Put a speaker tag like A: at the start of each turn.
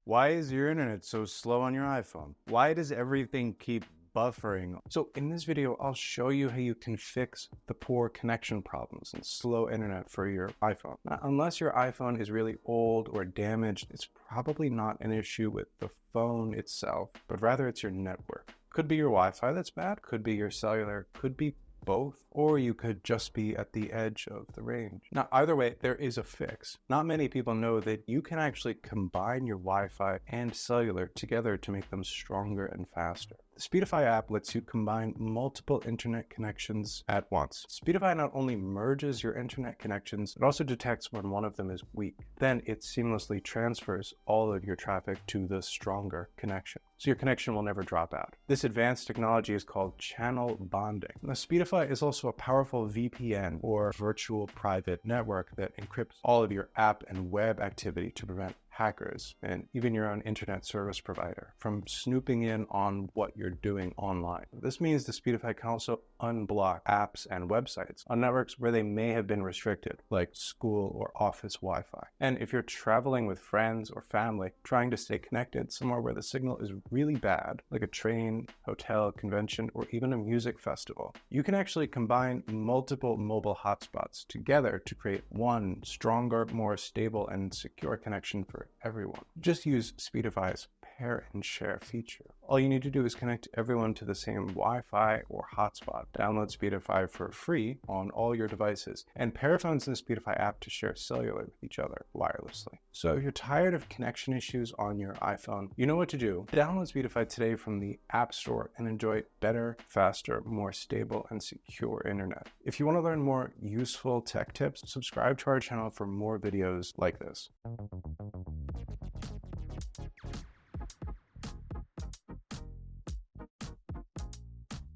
A: Why is your internet so slow on your iPhone? Why does everything keep buffering? So in this video, I'll show you how you can fix the poor connection problems and slow internet for your iPhone. Now, unless your iPhone is really old or damaged, it's probably not an issue with the phone itself, but rather it's your network. Could be your Wi-Fi that's bad, could be your cellular, could be both, or you could just be at the edge of the range. Now, either way, there is a fix. Not many people know that you can actually combine your Wi-Fi and cellular together to make them stronger and faster. The Speedify app lets you combine multiple internet connections at once. Speedify not only merges your internet connections, it also detects when one of them is weak. Then it seamlessly transfers all of your traffic to the stronger connection, so your connection will never drop out. This advanced technology is called channel bonding. Now, Speedify is also a powerful VPN, or virtual private network, that encrypts all of your app and web activity to prevent hackers and even your own internet service provider from snooping in on what you're doing online. This means the Speedify can also unblock apps and websites on networks where they may have been restricted, like school or office Wi-Fi. And if you're traveling with friends or family, trying to stay connected somewhere where the signal is really bad, like a train, hotel, convention, or even a music festival, you can actually combine multiple mobile hotspots together to create one stronger, more stable, and secure connection for everyone. Just use Speedify's pair and share feature. All you need to do is connect everyone to the same Wi-Fi or hotspot. Download Speedify for free on all your devices, and pair phones in the Speedify app to share cellular with each other wirelessly. So if you're tired of connection issues on your iPhone, you know what to do. Download Speedify today from the App Store and enjoy better, faster, more stable, and secure internet. If you want to learn more useful tech tips, subscribe to our channel for more videos like this.